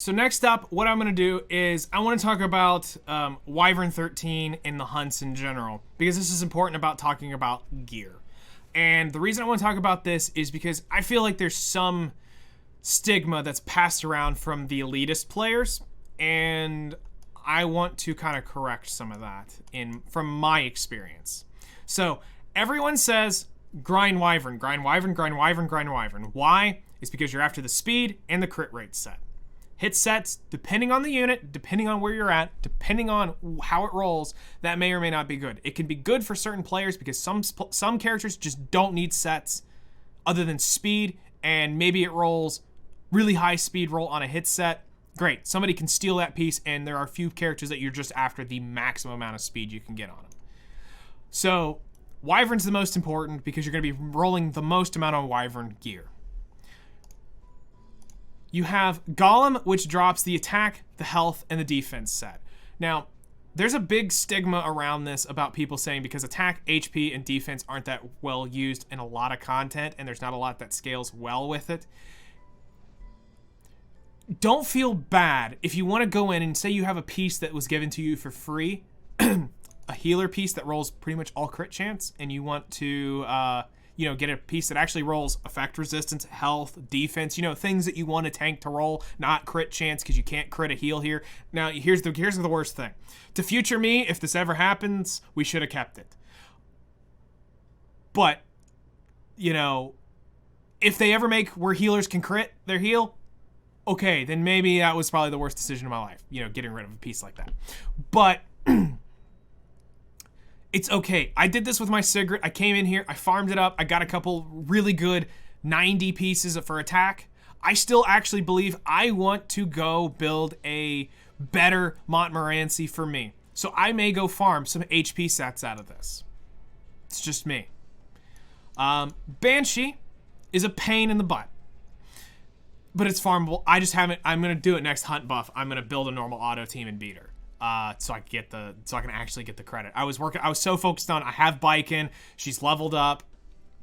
So next up, what I'm going to do is I want to talk about Wyvern 13 and the hunts in general, because this is important about talking about gear. And the reason I want to talk about this is because I feel like there's some stigma that's passed around from the elitist players, and I want to kind of correct some of that from my experience. So everyone says grind Wyvern, grind Wyvern, grind Wyvern, grind Wyvern. Why? It's because you're after the speed and the crit rate set. Hit sets, depending on the unit, depending on where you're at, depending on how it rolls, that may or may not be good. It can be good for certain players because some characters just don't need sets other than speed, and maybe it rolls really high speed roll on a hit set. Great, somebody can steal that piece, and there are a few characters that you're just after the maximum amount of speed you can get on them. So Wyvern's the most important because you're going to be rolling the most amount of Wyvern gear. You have Golem, which drops the attack, the health, and the defense set. Now, there's a big stigma around this about people saying because attack, HP, and defense aren't that well used in a lot of content, and there's not a lot that scales well with it. Don't feel bad if you want to go in and say you have a piece that was given to you for free, a healer piece that rolls pretty much all crit chance, and you want to get a piece that actually rolls effect resistance, health, defense, things that you want a tank to roll, not crit chance because you can't crit a heal here. Now, here's the worst thing. To future me, if this ever happens, we should have kept it. But, if they ever make where healers can crit their heal, okay, then maybe that was probably the worst decision of my life, getting rid of a piece like that. But it's okay. I did this with my Sigrid. I came in here, I farmed it up, I got a couple really good 90 pieces for attack. I still actually believe I want to go build a better Montmorency for me. So I may go farm some HP sets out of this. It's just me. Banshee is a pain in the butt, but it's farmable. I'm going to do it next hunt buff. I'm going to build a normal auto team and beat her. So I can actually get the credit. I was so focused on, I have Biken, she's leveled up,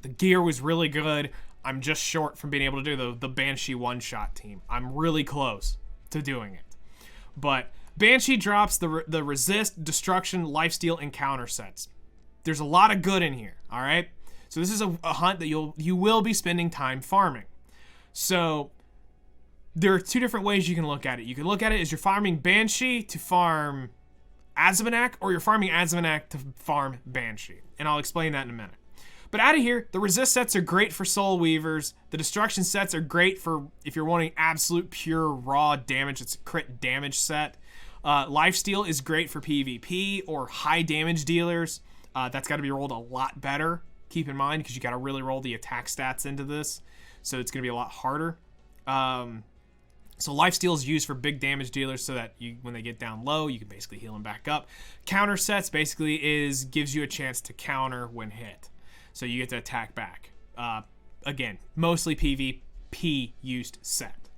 the gear was really good. I'm just short from being able to do the Banshee one-shot team. I'm really close to doing it. But Banshee drops the resist, destruction, lifesteal, and counter sets. There's a lot of good in here, all right? So this is a hunt that you will be spending time farming. So there are two different ways you can look at it. You can look at it as you're farming Banshee to farm Azimanak, or you're farming Azimanak to farm Banshee. And I'll explain that in a minute. But out of here, the resist sets are great for Soul Weavers. The destruction sets are great for if you're wanting absolute pure raw damage. It's a crit damage set. Lifesteal is great for PvP or high damage dealers. That's got to be rolled a lot better. Keep in mind, because you got to really roll the attack stats into this. So it's going to be a lot harder. So lifesteal is used for big damage dealers so that when they get down low, you can basically heal them back up. Counter sets basically gives you a chance to counter when hit. So you get to attack back. Again, mostly PvP used set.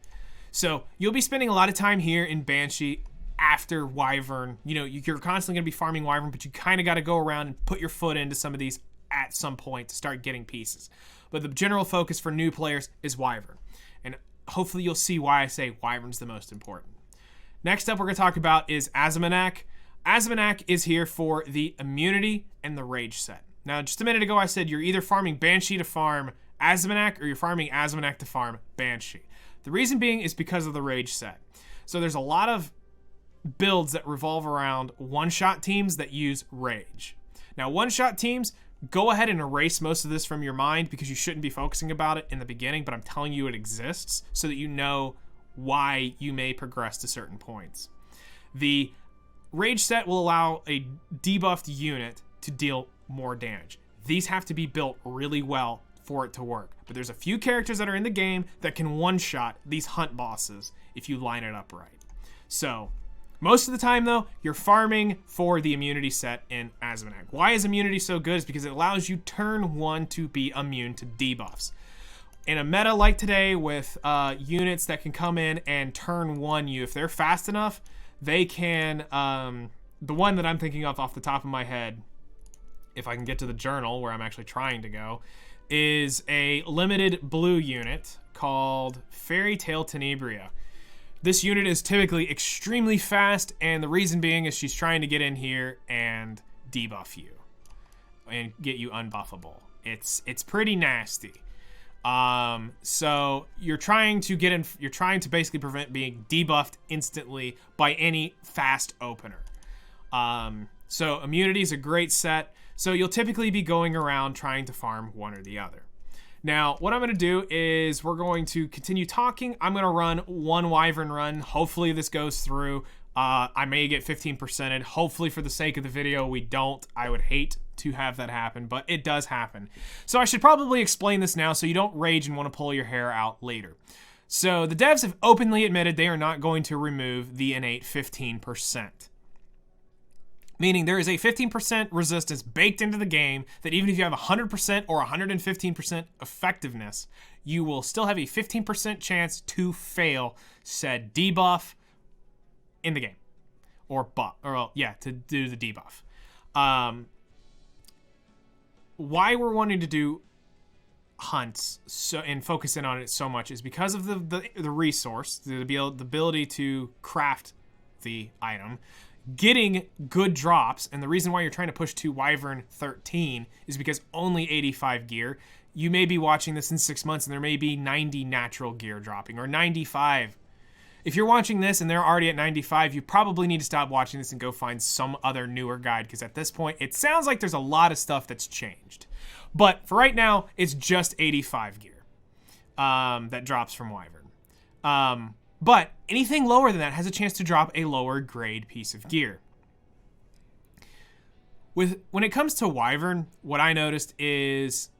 So you'll be spending a lot of time here in Banshee after Wyvern. You're constantly going to be farming Wyvern, but you kind of got to go around and put your foot into some of these at some point to start getting pieces. But the general focus for new players is Wyvern. And hopefully you'll see why I say Wyvern's the most important. Next up we're going to talk about is Azimanak. Azimanak is here for the immunity and the rage set. Now, just a minute ago I said you're either farming Banshee to farm Azimanak or you're farming Azimanak to farm Banshee. The reason being is because of the rage set. So there's a lot of builds that revolve around one-shot teams that use rage. Now, one-shot teams, go ahead and erase most of this from your mind because you shouldn't be focusing about it in the beginning, but I'm telling you it exists so that you know why you may progress to certain points. The rage set will allow a debuffed unit to deal more damage. These have to be built really well for it to work, but there's a few characters that are in the game that can one-shot these hunt bosses if you line it up right. So most of the time, though, you're farming for the immunity set in Azimanak. Why is immunity so good? Is because it allows you turn one to be immune to debuffs. In a meta like today with units that can come in and turn one you, if they're fast enough, they can, the one that I'm thinking of off the top of my head, if I can get to the journal where I'm actually trying to go, is a limited blue unit called Fairy Tale Tenebria. This unit is typically extremely fast, and the reason being is she's trying to get in here and debuff you and get you unbuffable. It's pretty nasty. So you're trying to get in, you're trying to basically prevent being debuffed instantly by any fast opener. So immunity is a great set. So you'll typically be going around trying to farm one or the other. Now, what I'm going to do is we're going to continue talking. I'm going to run one Wyvern run. Hopefully this goes through. I may get 15%ed. Hopefully for the sake of the video, we don't. I would hate to have that happen, but it does happen. So I should probably explain this now so you don't rage and want to pull your hair out later. So the devs have openly admitted they are not going to remove the innate 15%. Meaning there is a 15% resistance baked into the game that even if you have 100% or 115% effectiveness, you will still have a 15% chance to fail said debuff in the game. Or buff, or well, yeah, to do the debuff. Why we're wanting to do hunts and focus in on it so much is because of the resource, the ability to craft the item, getting good drops, and the reason why you're trying to push to Wyvern 13 is because only 85 gear. You may be watching this in 6 months and there may be 90 natural gear dropping, or 95. If you're watching this and they're already at 95, you probably need to stop watching this and go find some other newer guide, because at this point, it sounds like there's a lot of stuff that's changed. But for right now, it's just 85 gear that drops from Wyvern. But anything lower than that has a chance to drop a lower grade piece of gear. When it comes to Wyvern, what I noticed is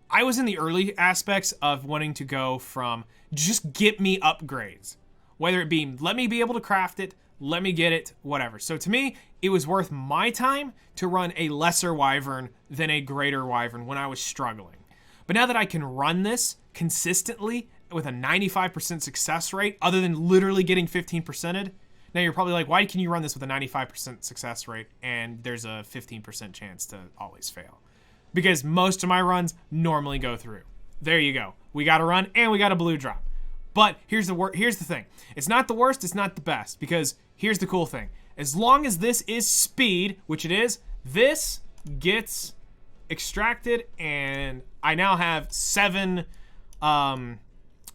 I was in the early aspects of wanting to go from just get me upgrades. Whether it be let me be able to craft it, let me get it, whatever. So to me, it was worth my time to run a lesser Wyvern than a greater Wyvern when I was struggling. But now that I can run this consistently with a 95% success rate, other than literally getting 15%ed, now you're probably like, why can you run this with a 95% success rate and there's a 15% chance to always fail? Because most of my runs normally go through. There you go. We got a run and we got a blue drop. But here's the thing. It's not the worst, it's not the best, because here's the cool thing. As long as this is speed, which it is, this gets extracted, and I now have 7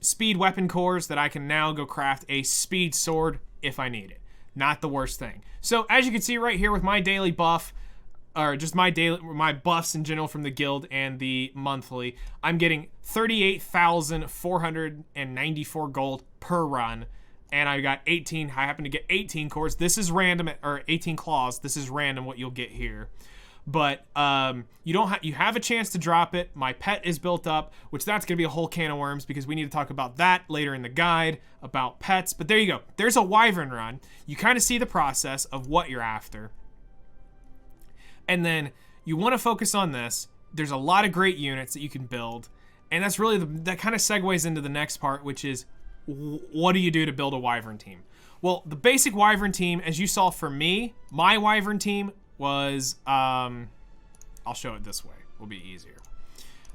speed weapon cores that I can now go craft a speed sword if I need it. Not the worst thing. So as you can see right here with my daily buff, or just my buffs in general from the guild and the monthly, I'm getting 38,494 gold per run, and I got 18. I happen to get 18 cores. This is random, or 18 claws. This is random what you'll get here. But you have a chance to drop it. My pet is built up, which that's gonna be a whole can of worms, because we need to talk about that later in the guide about pets. But there you go. There's a Wyvern run. You kind of see the process of what you're after. And then you want to focus on this. There's a lot of great units that you can build. And that's really, that kind of segues into the next part, which is what do you do to build a Wyvern team? Well, the basic Wyvern team, as you saw for me, my Wyvern team was, I'll show it this way, will be easier.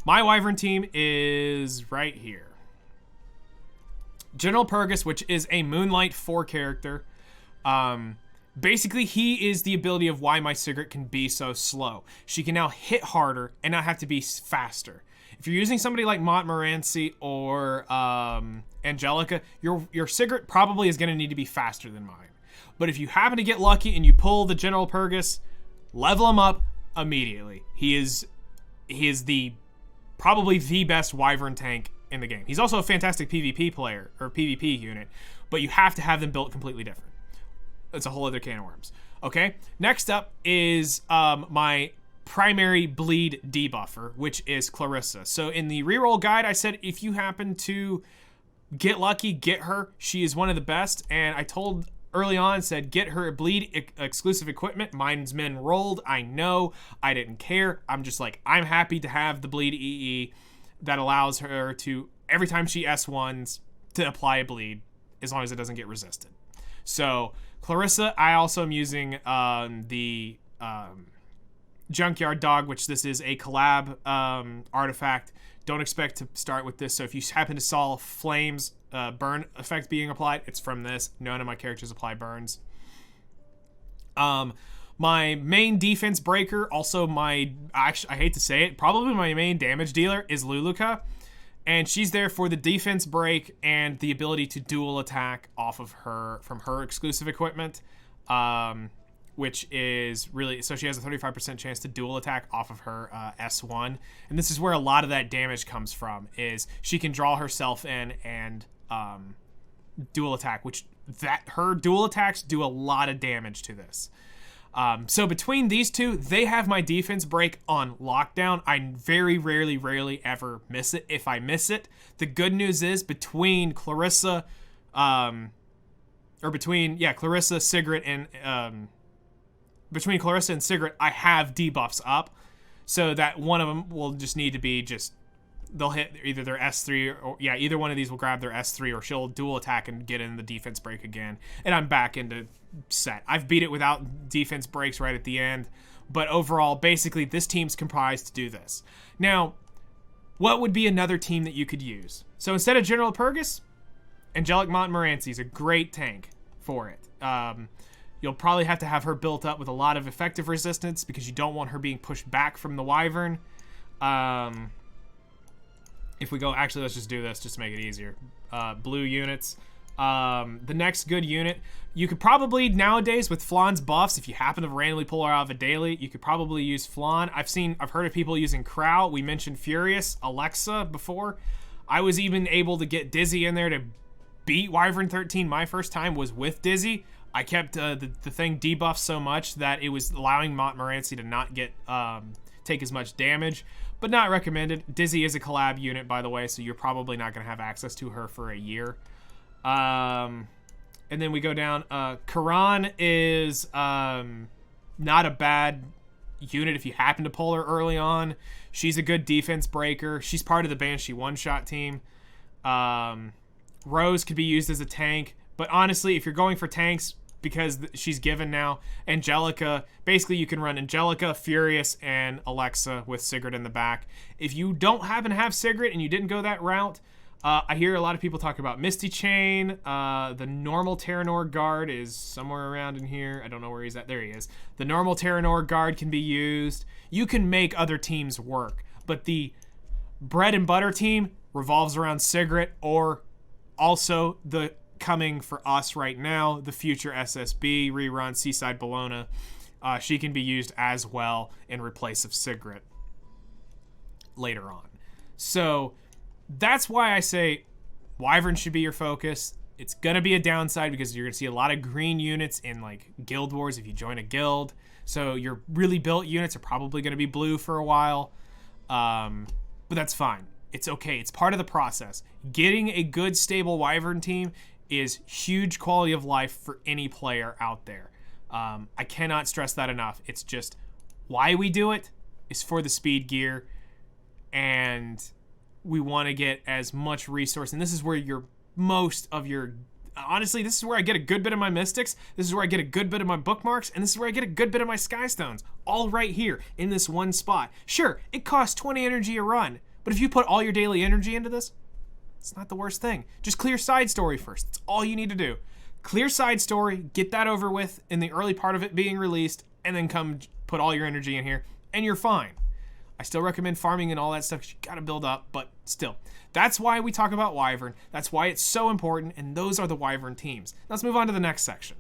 My Wyvern team is right here. General Purgus, which is a Moonlight 4 character. Basically, he is the ability of why my Sigrid can be so slow. She can now hit harder and not have to be faster. If you're using somebody like Montmorency or Angelica, your Sigrid probably is going to need to be faster than mine. But if you happen to get lucky and you pull the General Purgus, level him up immediately. He is probably the best Wyvern tank in the game. He's also a fantastic PvP player, or PvP unit, but you have to have them built completely different. It's a whole other can of worms. Okay, next up is my primary bleed debuffer, which is Clarissa. So in the reroll guide, I said if you happen to get lucky, get her. She is one of the best, and I told early on, said get her bleed exclusive equipment. Mine's been rolled. I know. I didn't care. I'm just like, I'm happy to have the bleed EE that allows her to, every time she S1s, to apply a bleed, as long as it doesn't get resisted. So Clarissa, I also am using the Junkyard Dog, which this is a collab artifact. Don't expect to start with this. So if you happen to saw Flames burn effect being applied. It's from this. None of my characters apply burns. My main defense breaker, also I hate to say it, probably my main damage dealer is Luluka. And she's there for the defense break and the ability to dual attack off of her, from her exclusive equipment. Which is really, so she has a 35% chance to dual attack off of her S1. And this is where a lot of that damage comes from, is she can draw herself in and dual attack, which her dual attacks do a lot of damage to this. So between these two, they have my defense break on lockdown. I very rarely ever miss it. If I miss it, the good news is between Clarissa, Clarissa, Sigrid, and between Clarissa and Sigrid, I have debuffs up, so that one of them will just need to be they'll hit either their S3 or either one of these will grab their S3, or she'll dual attack and get in the defense break again, and I'm back into set. I've beat it without defense breaks right at the end, but overall, basically, this team's comprised to do this. Now, what would be another team that you could use? So instead of General Purgus, Angelic Montmorency is a great tank for it. You'll probably have to have her built up with a lot of effective resistance because you don't want her being pushed back from the Wyvern. If we go, actually, let's just do this just to make it easier. Blue units. The next good unit, you could probably nowadays with Flawn's buffs, if you happen to randomly pull her out of a daily, you could probably use Flawn. I've heard of people using Crow. We mentioned Furious, Alexa before. I was even able to get Dizzy in there to beat Wyvern 13. My first time was with Dizzy. I kept the thing debuffed so much that it was allowing Montmorency to not get take as much damage, but not recommended. Dizzy is a collab unit, by the way, so you're probably not going to have access to her for a year. And then we go down. Karan is not a bad unit if you happen to pull her early on. She's a good defense breaker. She's part of the Banshee one-shot team. Rose could be used as a tank, but honestly, if you're going for tanks, because she's given now, Angelica, basically you can run Angelica, Furious, and Alexa with Sigrid in the back. If you don't happen to have Sigrid and you didn't go that route, I hear a lot of people talk about Misty Chain. The normal Terranor Guard is somewhere around in here. I don't know where he's at. There he is. The normal Terranor Guard can be used. You can make other teams work, but the bread and butter team revolves around Sigrid, or also the coming for us right now, the future SSB rerun, Seaside Bologna. She can be used as well in replace of Sigrid later on. So that's why I say Wyvern should be your focus. It's going to be a downside because you're going to see a lot of green units in like Guild Wars if you join a guild. So your really built units are probably going to be blue for a while. But that's fine. It's okay. It's part of the process. Getting a good, stable Wyvern team is huge quality of life for any player out there. I cannot stress that enough. It's just why we do it is for the speed gear, and we want to get as much resource. And this is where honestly, this is where I get a good bit of my mystics. This is where I get a good bit of my bookmarks, and this is where I get a good bit of my skystones, all right here in this one spot. Sure, it costs 20 energy a run, but if you put all your daily energy into this, it's not the worst thing. Just clear side story first. That's all you need to do. Clear side story, get that over with in the early part of it being released, and then come put all your energy in here, and you're fine. I still recommend farming and all that stuff because you got to build up, but still. That's why we talk about Wyvern. That's why it's so important, and those are the Wyvern teams. Let's move on to the next section.